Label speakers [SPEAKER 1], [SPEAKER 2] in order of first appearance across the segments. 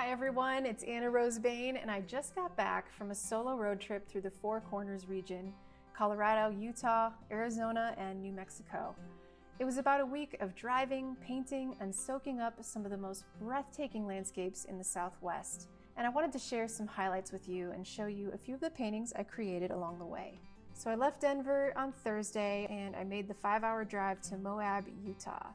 [SPEAKER 1] Hi everyone, it's Anna Rose Bain, and I just got back from a solo road trip through the Four Corners region, Colorado, Utah, Arizona, and New Mexico. It was about a week of driving, painting, and soaking up some of the most breathtaking landscapes in the Southwest. And I wanted to share some highlights with you and show you a few of the paintings I created along the way. So I left Denver on Thursday and I made the 5-hour drive to Moab, Utah.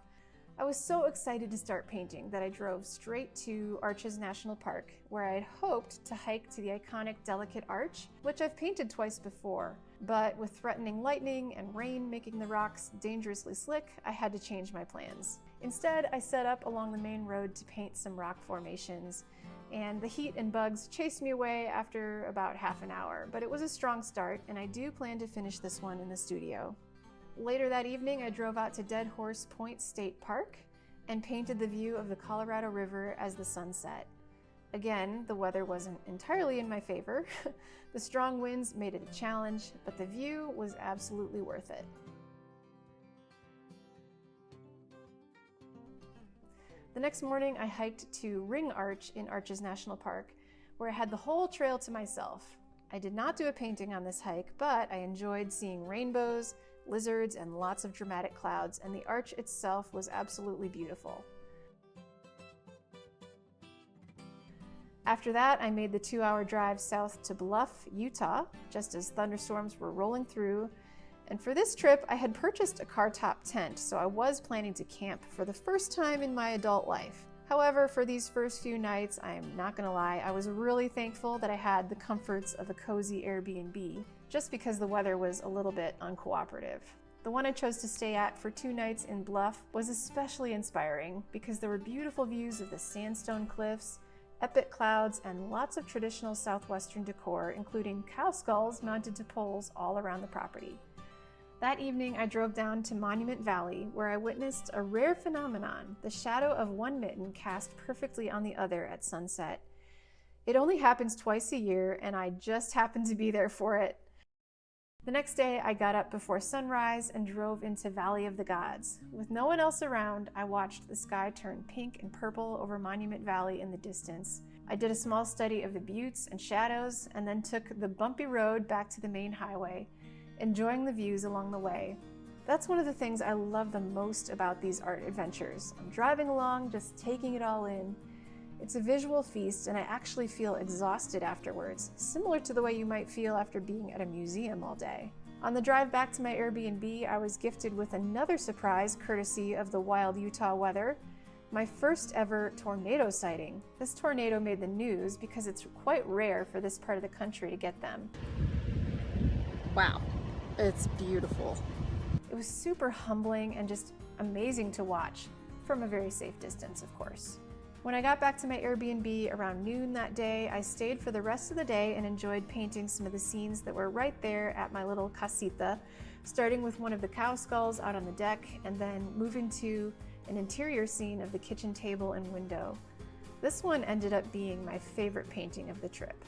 [SPEAKER 1] I was so excited to start painting that I drove straight to Arches National Park, where I had hoped to hike to the iconic Delicate Arch, which I've painted twice before. But with threatening lightning and rain making the rocks dangerously slick, I had to change my plans. Instead, I set up along the main road to paint some rock formations, and the heat and bugs chased me away after about half an hour, but it was a strong start, and I do plan to finish this one in the studio. Later that evening, I drove out to Dead Horse Point State Park and painted the view of the Colorado River as the sun set. Again, the weather wasn't entirely in my favor. The strong winds made it a challenge, but the view was absolutely worth it. The next morning, I hiked to Ring Arch in Arches National Park, where I had the whole trail to myself. I did not do a painting on this hike, but I enjoyed seeing rainbows, lizards, and lots of dramatic clouds, and the arch itself was absolutely beautiful. After that, I made the 2-hour drive south to Bluff, Utah, just as thunderstorms were rolling through. And for this trip, I had purchased a car top tent, so I was planning to camp for the first time in my adult life. However, for these first few nights, I'm not gonna lie, I was really thankful that I had the comforts of a cozy Airbnb, just because the weather was a little bit uncooperative. The one I chose to stay at for 2 nights in Bluff was especially inspiring because there were beautiful views of the sandstone cliffs, epic clouds, and lots of traditional Southwestern decor, including cow skulls mounted to poles all around the property. That evening, I drove down to Monument Valley, where I witnessed a rare phenomenon, the shadow of one mitten cast perfectly on the other at sunset. It only happens twice a year, and I just happened to be there for it. The next day, I got up before sunrise and drove into Valley of the Gods. With no one else around, I watched the sky turn pink and purple over Monument Valley in the distance. I did a small study of the buttes and shadows, and then took the bumpy road back to the main highway, enjoying the views along the way. That's one of the things I love the most about these art adventures. I'm driving along, just taking it all in. It's a visual feast, and I actually feel exhausted afterwards, similar to the way you might feel after being at a museum all day. On the drive back to my Airbnb, I was gifted with another surprise courtesy of the wild Utah weather, my first ever tornado sighting. This tornado made the news because it's quite rare for this part of the country to get them. Wow. It's beautiful. It was super humbling and just amazing to watch, from a very safe distance, of course. When I got back to my Airbnb around noon that day, I stayed for the rest of the day and enjoyed painting some of the scenes that were right there at my little casita, starting with one of the cow skulls out on the deck and then moving to an interior scene of the kitchen table and window. This one ended up being my favorite painting of the trip.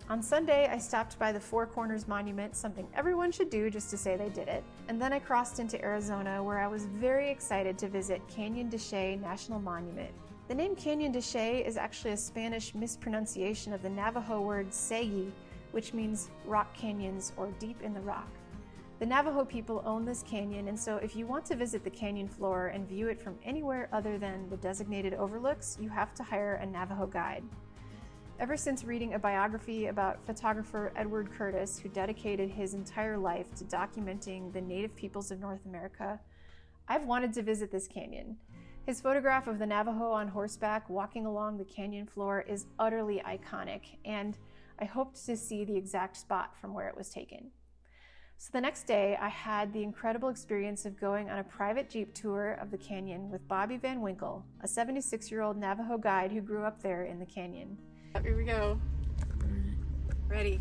[SPEAKER 1] On Sunday, I stopped by the Four Corners Monument, something everyone should do just to say they did it, and then I crossed into Arizona, where I was very excited to visit Canyon de Chelly National Monument. The name Canyon de Chelly is actually a Spanish mispronunciation of the Navajo word Chelly, which means rock canyons or deep in the rock. The Navajo people own this canyon, and so if you want to visit the canyon floor and view it from anywhere other than the designated overlooks, you have to hire a Navajo guide. Ever since reading a biography about photographer Edward Curtis, who dedicated his entire life to documenting the native peoples of North America, I've wanted to visit this canyon. His photograph of the Navajo on horseback walking along the canyon floor is utterly iconic, and I hoped to see the exact spot from where it was taken. So the next day, I had the incredible experience of going on a private Jeep tour of the canyon with Bobby Van Winkle, a 76-year-old Navajo guide who grew up there in the canyon. Here we go. Ready.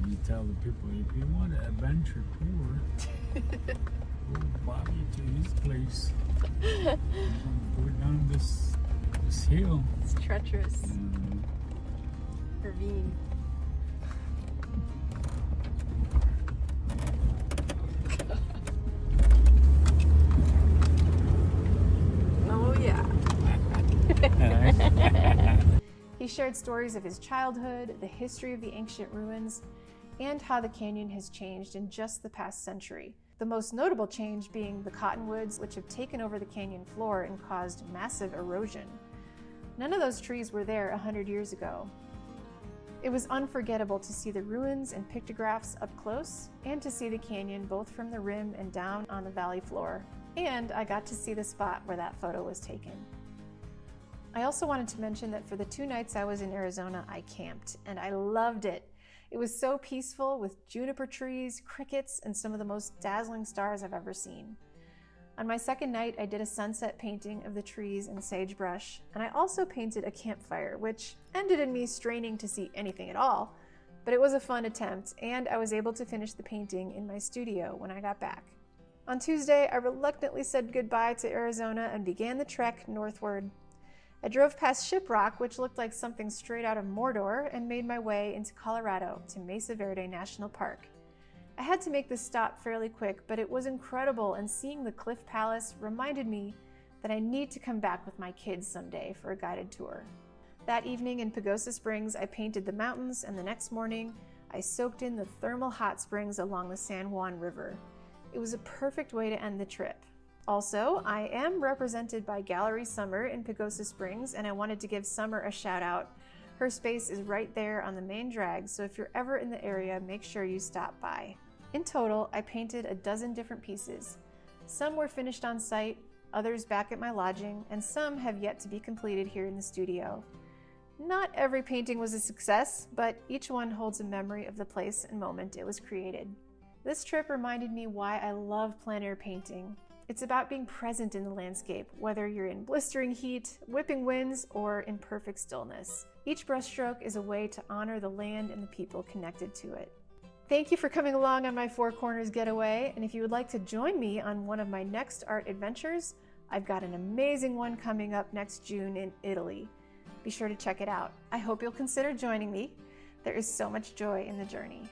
[SPEAKER 2] You tell the people, if you want an adventure tour, go Bobby to his place. Go down this hill.
[SPEAKER 1] It's treacherous. Ravine. Oh yeah. shared stories of his childhood, the history of the ancient ruins, and how the canyon has changed in just the past century. The most notable change being the cottonwoods, which have taken over the canyon floor and caused massive erosion. None of those trees were there 100 years ago. It was unforgettable to see the ruins and pictographs up close, and to see the canyon both from the rim and down on the valley floor. And I got to see the spot where that photo was taken. I also wanted to mention that for the 2 nights I was in Arizona, I camped, and I loved it. It was so peaceful with juniper trees, crickets, and some of the most dazzling stars I've ever seen. On my second night, I did a sunset painting of the trees and sagebrush, and I also painted a campfire, which ended in me straining to see anything at all, but it was a fun attempt, and I was able to finish the painting in my studio when I got back. On Tuesday, I reluctantly said goodbye to Arizona and began the trek northward. I drove past Shiprock, which looked like something straight out of Mordor, and made my way into Colorado to Mesa Verde National Park. I had to make this stop fairly quick, but it was incredible, and seeing the Cliff Palace reminded me that I need to come back with my kids someday for a guided tour. That evening in Pagosa Springs, I painted the mountains, and the next morning, I soaked in the thermal hot springs along the San Juan River. It was a perfect way to end the trip. Also, I am represented by Gallery Summer in Pagosa Springs, and I wanted to give Summer a shout out. Her space is right there on the main drag, so if you're ever in the area, make sure you stop by. In total, I painted a dozen different pieces. Some were finished on site, others back at my lodging, and some have yet to be completed here in the studio. Not every painting was a success, but each one holds a memory of the place and moment it was created. This trip reminded me why I love plein air painting. It's about being present in the landscape, whether you're in blistering heat, whipping winds, or in perfect stillness. Each brushstroke is a way to honor the land and the people connected to it. Thank you for coming along on my Four Corners getaway, and if you would like to join me on one of my next art adventures, I've got an amazing one coming up next June in Italy. Be sure to check it out. I hope you'll consider joining me. There is so much joy in the journey.